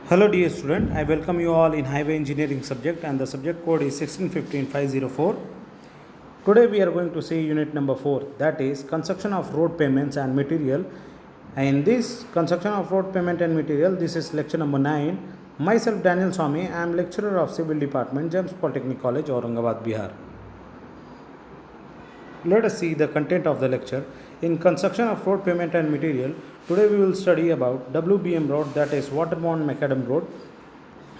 Hello dear student, I welcome you all in highway engineering subject and the subject code is 1615504. Today we are going to see unit number 4, that is construction of road payments and material. In this construction of road payment and material, this is lecture number 9. Myself Daniel Swami, I am lecturer of civil department, James Polytechnic College, Aurangabad, Bihar. Let us see the content of the lecture. In construction of road payment and material, today we will study about WBM road, that is waterborne macadam road.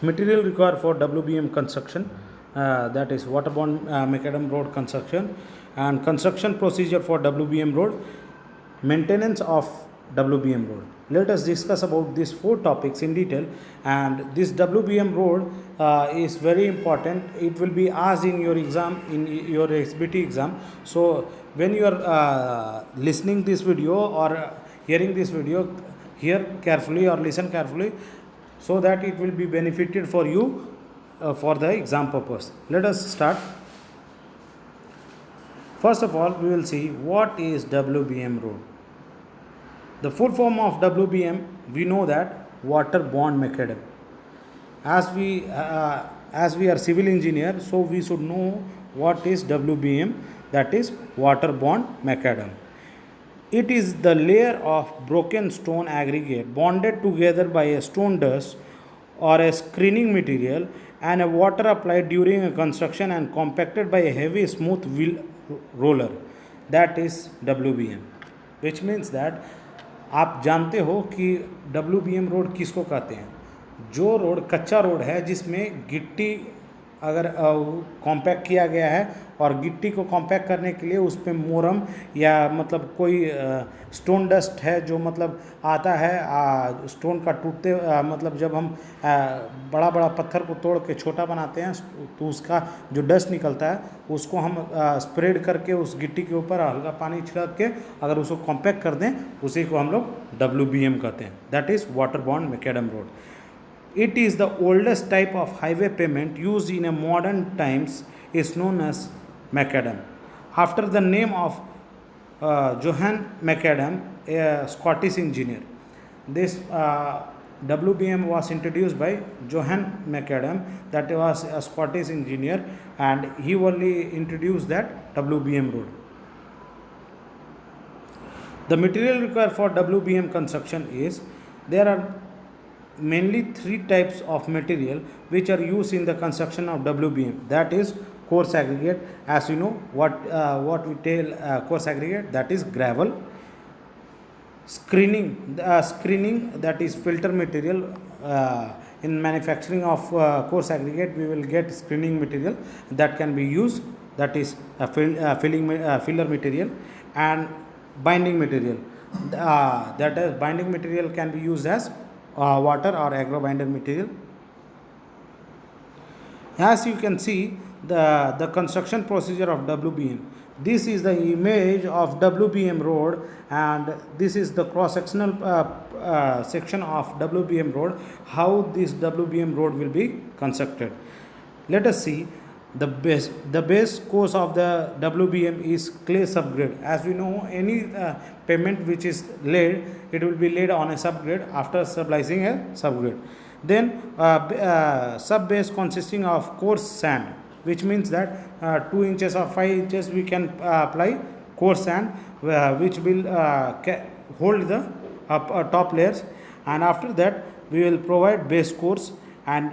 Material required for WBM construction, that is waterborne macadam road construction, and construction procedure for WBM road, maintenance of WBM road. Let us discuss about these 4 topics in detail. And this WBM road is very important. It will be asked in your exam, in your XBT exam. So when you are listening this video or hearing this video, hear carefully or listen carefully, so that it will be benefited for you for the exam purpose. Let us start. First of all, we will see what is WBM road. The full form of WBM, we know that waterborne macadam. As we are civil engineer, so we should know what is WBM, that is waterborne macadam. It is the layer of broken stone aggregate bonded together by a stone dust or a screening material and a water applied during a construction and compacted by a heavy smooth wheel roller, that is WBM. Which means that आप जानते हो कि WBM road किसको कहते हैं. जो road कच्चा road है जिसमें गिट्टी अगर कॉम्पैक्ट किया गया है और गिट्टी को कॉम्पैक्ट करने के लिए उस पर मोरम या मतलब कोई स्टोन डस्ट है जो मतलब आता है स्टोन का टूटते मतलब जब हम बड़ा बड़ा पत्थर को तोड़ के छोटा बनाते हैं तो उसका जो डस्ट निकलता है उसको हम स्प्रेड करके उस गिट्टी के ऊपर हल्का पानी छिड़क के अगर उसको कॉम्पैक्ट कर दें उसी को हम लोग WBM कहते हैं, that is waterborne macadam road. It is the oldest type of highway pavement used in a modern times is known as macadam. After the name of Johann Macadam, a Scottish engineer. This WBM was introduced by Johann Macadam, that was a Scottish engineer, and he only introduced that WBM road. The material required for WBM construction is, there are mainly 3 types of material which are used in the construction of WBM, that is coarse aggregate. As you know what we tell coarse aggregate, that is gravel. Screening that is filter material. In manufacturing of coarse aggregate we will get screening material that can be used, that is filler material. And binding material, that is binding material can be used as water or agro binder material. As you can see the construction procedure of WBM. This is the image of WBM road and this is the cross sectional section of WBM road, how this WBM road will be constructed. Let us see. The base course of the WBM is clay subgrade. As we know, any pavement which is laid, it will be laid on a subgrade after stabilizing a subgrade. Then sub base consisting of coarse sand, which means that 2 inches or 5 inches we can apply coarse sand which will hold the top layers, and after that we will provide base course, and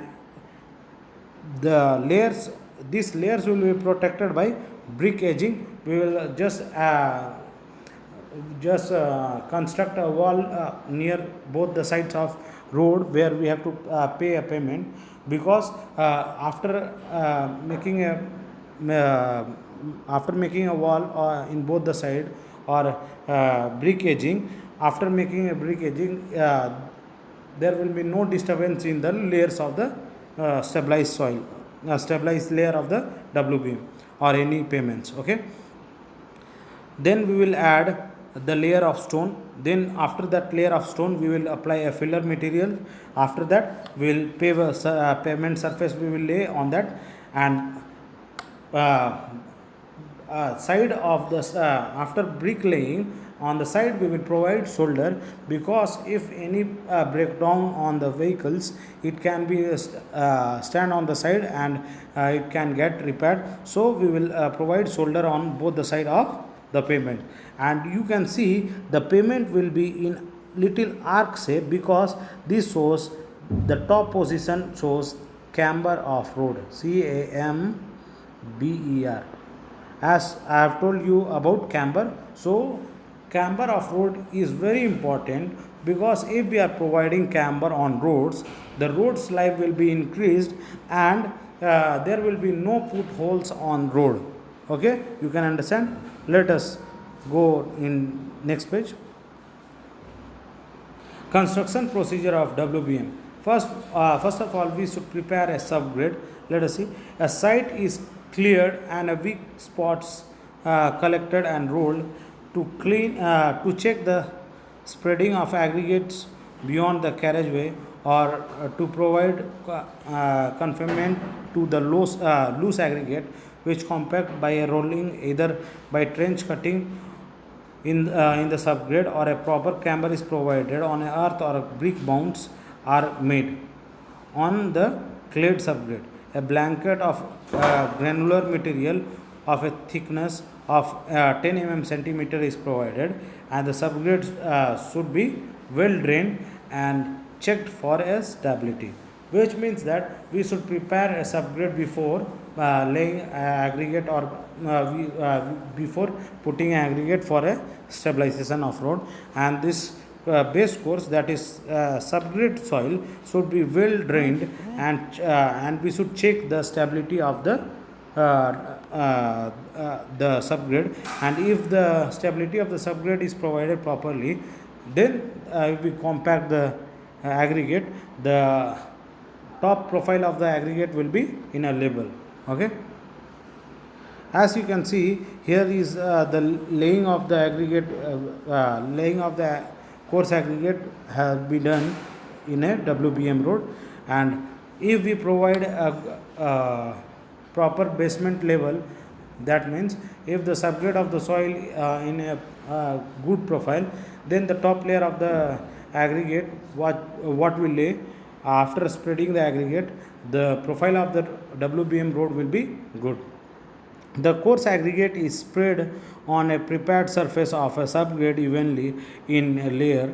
the layers, these layers will be protected by brick edging. We will just construct a wall near both the sides of road where we have to pay a payment, because after making a wall in both the side or brick edging, after making a brick edging there will be no disturbance in the layers of the stabilized soil, stabilized layer of the WBM or any payments. Okay, then we will add the layer of stone. Then after that layer of stone we will apply a filler material. After that we will pave a pavement surface, we will lay on that, and side of the after brick laying on the side we will provide shoulder, because if any breakdown on the vehicles, it can be stand on the side and it can get repaired. So we will provide shoulder on both the side of the pavement. And you can see the pavement will be in little arc shape, because this shows the top position shows camber of road, CAMBER, as I have told you about camber. So camber of road is very important, because if we are providing camber on roads, the road's life will be increased, and there will be no potholes on road. Okay, you can understand. Let us go in next page. Construction procedure of WBM. First of all, we should prepare a subgrade. Let us see. A site is cleared and a weak spots collected and rolled to to check the spreading of aggregates beyond the carriageway, or to provide confinement to the loose aggregate which compact by a rolling, either by trench cutting in the subgrade, or a proper camber is provided on a earth or a brick mounds are made on the clad subgrade. A blanket of granular material of a thickness of 10 centimeter is provided, and the subgrade should be well drained and checked for a stability, which means that we should prepare a subgrade before laying aggregate, or before putting aggregate for a stabilization of road. And this base course, that is subgrade soil, should be well drained, and we should check the stability of the subgrade. And if the stability of the subgrade is provided properly, then if we compact the aggregate, the top profile of the aggregate will be in a level. Okay, as you can see, here is the laying of the aggregate, laying of the coarse aggregate has been done in a WBM road. And if we provide a proper basement level, that means if the subgrade of the soil in a good profile, then the top layer of the aggregate, what we lay after spreading the aggregate, the profile of the WBM road will be good. The coarse aggregate is spread on a prepared surface of a subgrade evenly in a layer.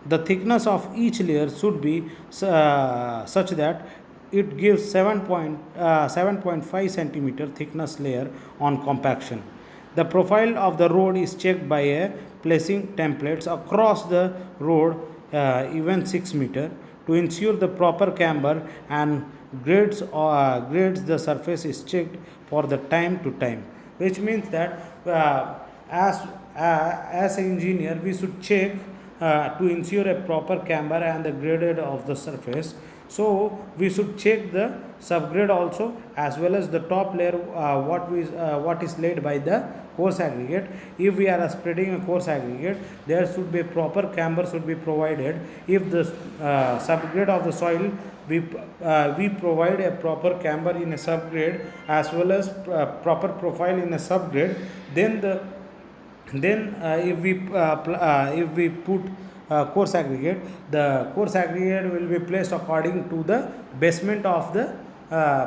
The thickness of each layer should be such that it gives 7.5 centimeter thickness layer on compaction. The profile of the road is checked by a placing templates across the road even 6 meter to ensure the proper camber, and grades the surface is checked for the time to time, which means that as an engineer we should check to ensure a proper camber and the graded of the surface. So we should check the subgrade also, as well as the top layer what is laid by the coarse aggregate. If we are spreading a coarse aggregate, there should be a proper camber should be provided. If the subgrade of the soil, we provide a proper camber in a subgrade as well as proper profile in a subgrade, then if we put coarse aggregate, the coarse aggregate will be placed according to the basement of the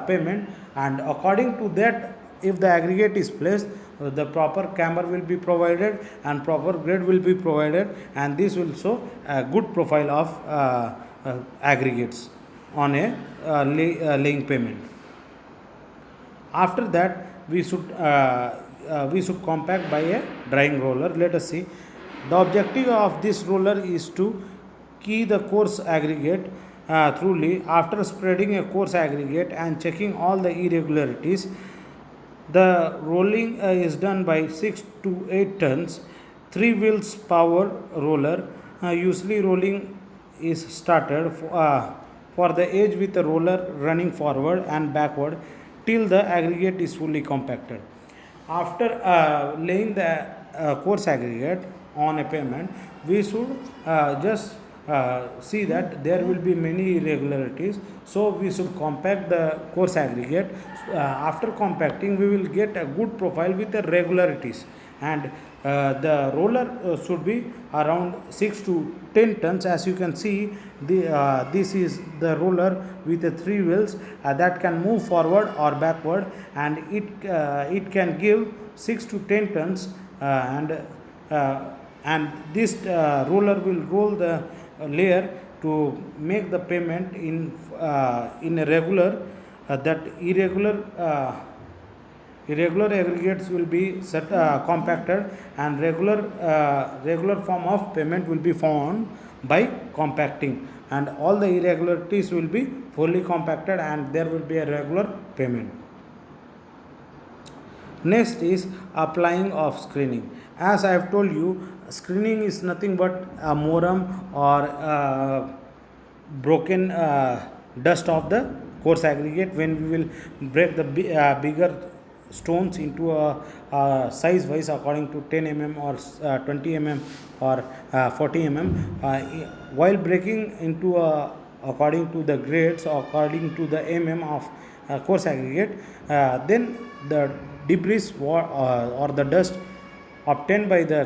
pavement, and according to that, if the aggregate is placed, the proper camber will be provided and proper grade will be provided, and this will show a good profile of aggregates on a laying pavement. After that, we should compact by a drying roller. Let us see. The objective of this roller is to key the coarse aggregate thoroughly. After spreading a coarse aggregate and checking all the irregularities, the rolling is done by 6 to 8 tons, 3 wheels power roller. Usually rolling is started for the edge with a roller running forward and backward till the aggregate is fully compacted. After laying the coarse aggregate on a pavement, we should just see that there will be many irregularities, so we should compact the coarse aggregate. After compacting, we will get a good profile with the regularities, and The roller should be around 6 to 10 tons. As you can see, this is the roller with the three wheels that can move forward or backward, and it can give 6 to 10 tons, uh, and this roller will roll the layer to make the payment in a regular that irregular aggregates will be compacted, and regular form of payment will be found by compacting, and all the irregularities will be fully compacted, and there will be a regular payment. Next is applying of screening. As I have told you, screening is nothing but a moram or broken dust of the coarse aggregate. When we will break the bigger stones into a size wise according to 10 or 20 or 40 while breaking into according to the grades or according to the of coarse aggregate, then the debris or the dust obtained by the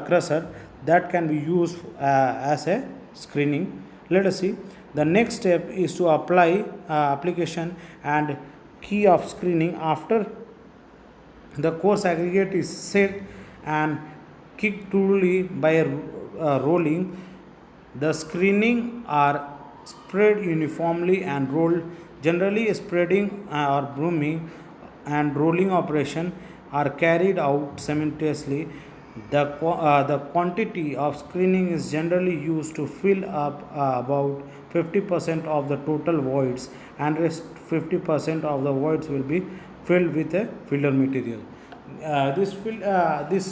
crusher, that can be used as a screening. Let us see. The next step is to apply application and key of screening. After the coarse aggregate is set and kicked truly by rolling, the screening are spread uniformly and rolled. Generally, spreading or brooming and rolling operation are carried out simultaneously. The quantity of screening is generally used to fill up about 50% of the total voids, and rest 50% of the voids will be filled with a filler material. This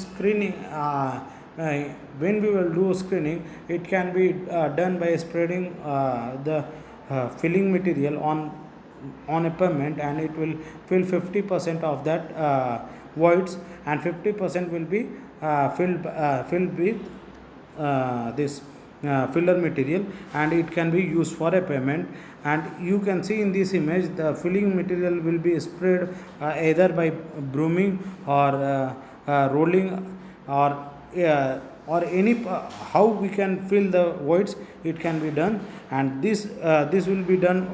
screening, when we will do screening, it can be done by spreading the filling material on a pavement, and it will fill 50% of that voids, and 50% will be filled with this filler material, and it can be used for a pavement. And you can see in this image the filling material will be spread either by brooming or rolling, or any how we can fill the voids, it can be done. And this will be done,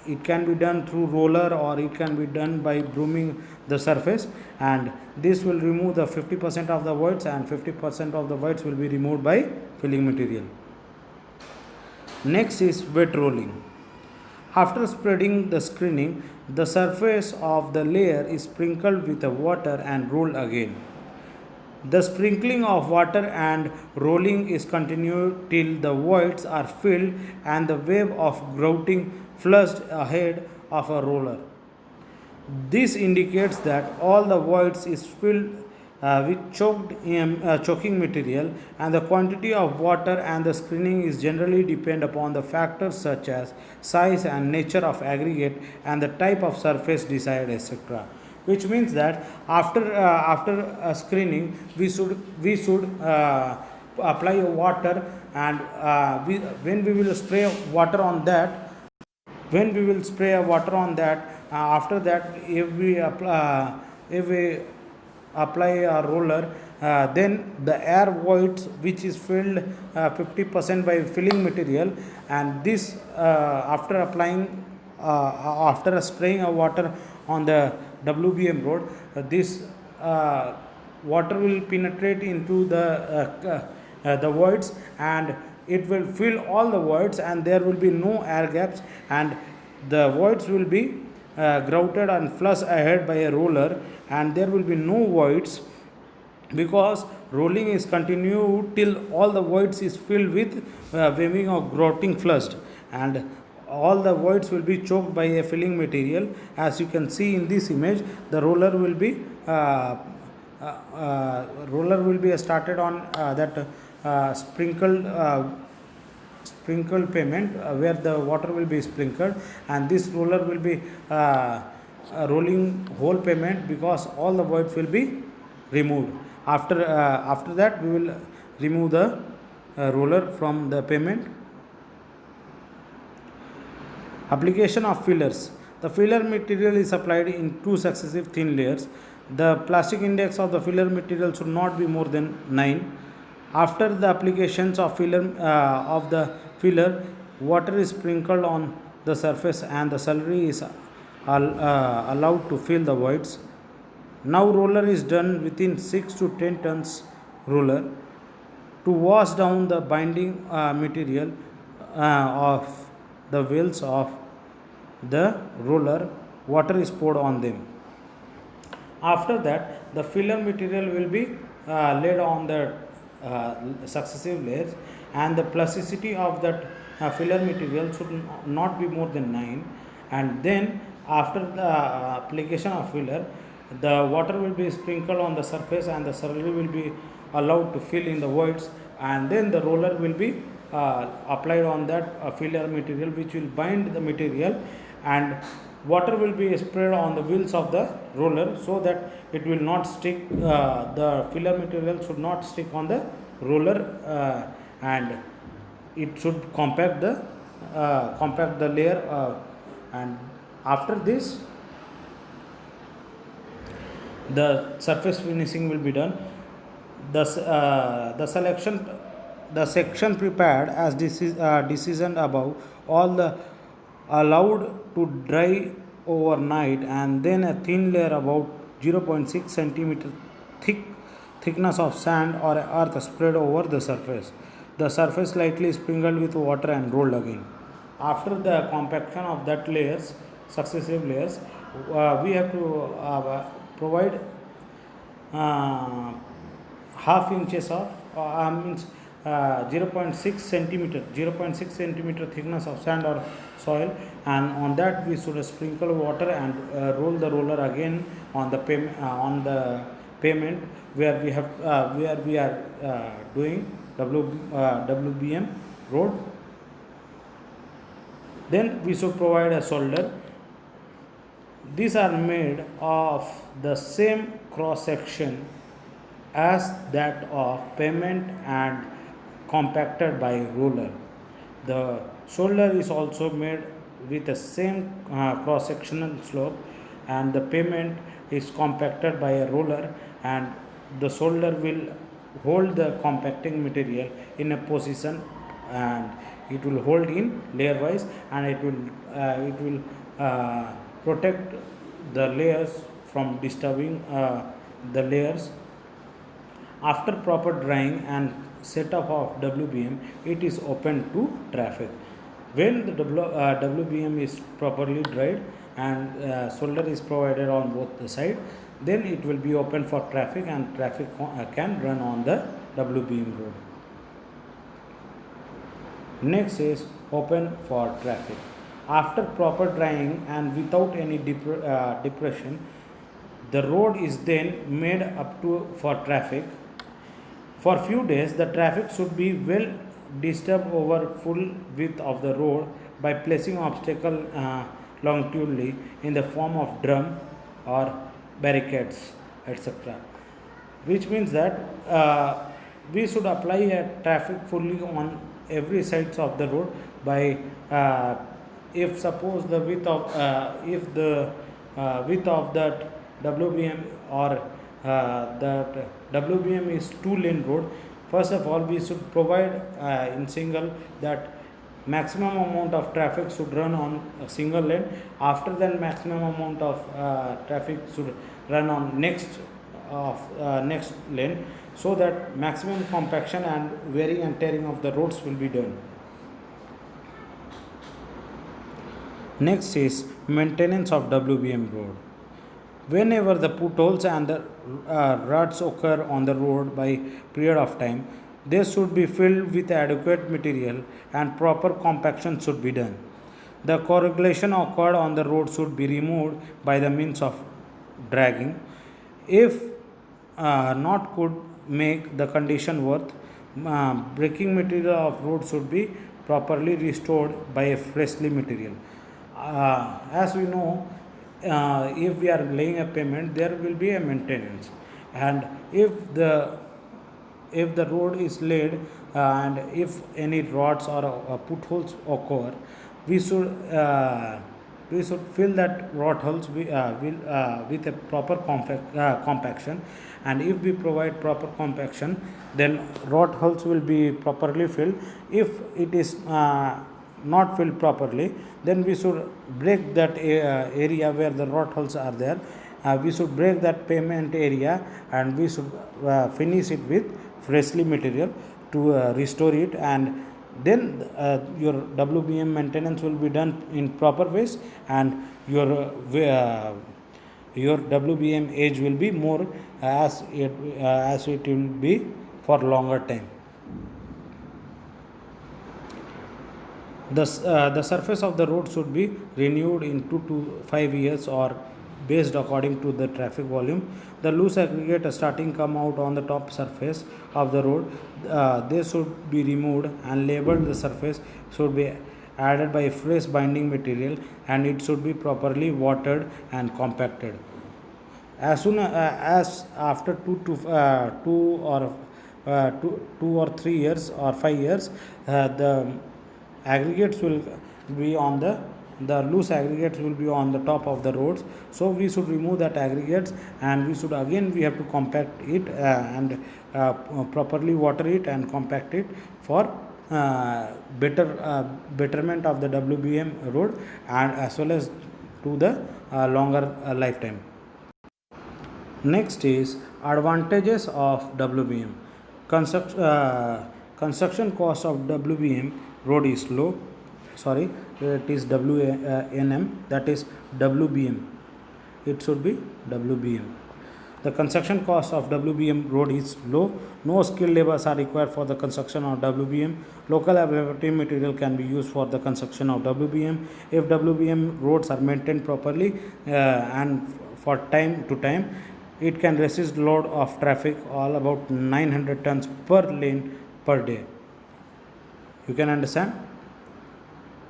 it can be done through roller, or it can be done by brooming the surface, and this will remove the 50% of the voids, and 50% of the voids will be removed by filling material. Next is wet rolling. After spreading the screening, the surface of the layer is sprinkled with the water and rolled again. The sprinkling of water and rolling is continued till the voids are filled and the wave of grouting flushed ahead of a roller. This indicates that all the voids is filled with choking material, and the quantity of water and the screening is generally depend upon the factors such as size and nature of aggregate and the type of surface desired, etc. Which means that after screening, we should apply water, and when we will spray water on that, after that, if we apply a roller, then the air voids which is filled 50% by filling material, and this after applying after spraying a water on the WBM road, this water will penetrate into the voids, and it will fill all the voids, and there will be no air gaps, and the voids will be grouted and flushed ahead by a roller, and there will be no voids, because rolling is continued till all the voids is filled with waving or grouting flushed, and all the voids will be choked by a filling material. As you can see in this image, the roller will be started on that sprinkled pavement where the water will be sprinkled, and this roller will be rolling whole pavement, because all the voids will be removed. After that, we will remove the roller from the pavement. Application of fillers. The filler material is applied in two successive thin layers. The plastic index of the filler material should not be more than 9. After the applications of the filler, water is sprinkled on the surface and the slurry is allowed to fill the voids. Now roller is done within 6 to 10 tons roller. To wash down the binding material of the wheels of the roller, water is poured on them. After that, the filler material will be laid on the successive layers, and the plasticity of that filler material should not be more than 9. And then, after the application of filler, the water will be sprinkled on the surface and the slurry will be allowed to fill in the voids, and then the roller will be applied on that filler material, which will bind the material, and water will be sprayed on the wheels of the roller so that it will not stick, the filler material should not stick on the roller, and it should compact the layer, and after this the surface finishing will be done. The selection, the section prepared as decision above, all the allowed to dry overnight, and then a thin layer about 0.6 centimeter thickness of sand or earth spread over the surface. The surface slightly sprinkled with water and rolled again. After the compaction of that layers, successive layers, we have to provide uh, half inches of means 0.6 centimeter thickness of sand or soil, and on that we should sprinkle water and roll the roller again on the pavement where we are doing WBM road. Then we should provide a solder. These are made of the same cross section as that of pavement and compacted by roller. The shoulder is also made with the same cross sectional slope, and the pavement is compacted by a roller, and the shoulder will hold the compacting material in a position, and it will hold in layer wise, and it will protect the layers from disturbing the layers. After proper drying and setup of WBM, it is open to traffic. When the WBM is properly dried and solder is provided on both the side, then it will be open for traffic, and traffic can run on the WBM road. Next is open for traffic. After proper drying and without any depression, the road is then made up to for traffic. For few days, the traffic should be well disturbed over full width of the road by placing obstacle longitudinally in the form of drum or barricades, etc. Which means that we should apply a traffic fully on every sides of the road by if suppose the width of if the width of that WBM or that WBM is 2-lane road. First of all, we should provide in single that maximum amount of traffic should run on a single lane. After that, maximum amount of traffic should run on next lane, so that maximum compaction and wearing and tearing of the roads will be done. Next is maintenance of WBM road. Whenever the potholes and the ruts occur on the road by period of time, they should be filled with adequate material and proper compaction should be done. The corrugation occurred on the road should be removed by the means of dragging. If not could make the condition worth, breaking material of road should be properly restored by a freshly material. As we know, if we are laying a pavement, there will be a maintenance, and if the road is laid and if any rods or potholes occur, we should we should fill that rot holes with a proper compaction, and if we provide proper compaction, then rot holes will be properly filled. If it is not filled properly, then we should break that area where the rot holes are there. We should break that pavement area, and we should finish it with freshly material to restore it, and then your WBM maintenance will be done in proper ways, and your WBM age will be more as it will be for longer time. The surface of the road should be renewed in 2 to 5 years or based according to the traffic volume. The loose aggregate starting come out on the top surface of the road. They should be removed and labeled. The surface should be added by fresh binding material, and it should be properly watered and compacted. As soon as after 2 or 3 years or 5 years, the aggregates will be on the loose aggregates will be on the top of the roads. So we should remove that aggregates, and we have to compact it and properly water it and compact it for betterment of the WBM road, and as well as to the longer lifetime. Next is advantages of WBM. Construction cost of WBM road is low. Sorry, it is WNM, that is WBM. It should be WBM. The construction cost of WBM road is low. No skilled labors are required for the construction of WBM. Local availability material can be used for the construction of WBM. If WBM roads are maintained properly and for time to time, it can resist load of traffic all about 900 tons per lane per day. You can understand.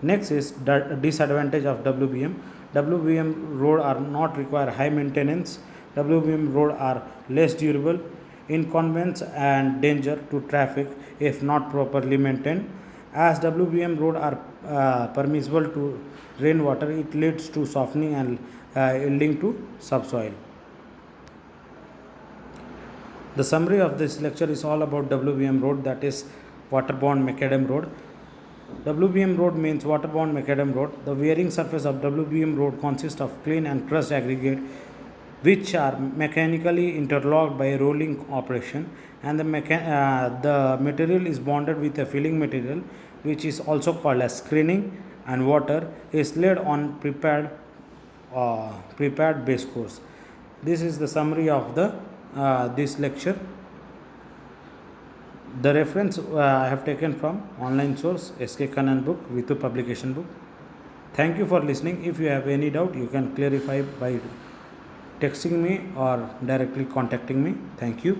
Next is disadvantage of WBM. WBM road are not require high maintenance. WBM road are less durable, inconvenience and danger to traffic if not properly maintained. As WBM road are permissible to rainwater, it leads to softening and yielding to subsoil. The summary of this lecture is all about WBM road, that is waterborne macadam road. WBM road means waterborne macadam road. The wearing surface of WBM road consists of clean and crushed aggregate which are mechanically interlocked by a rolling operation, and the material is bonded with a filling material which is also called as screening, and water is laid on prepared base course. This is the summary of the this lecture. The reference I have taken from online source SK Kannan book, Vitu publication book. Thank you for listening. If you have any doubt, you can clarify by texting me or directly contacting me. Thank you.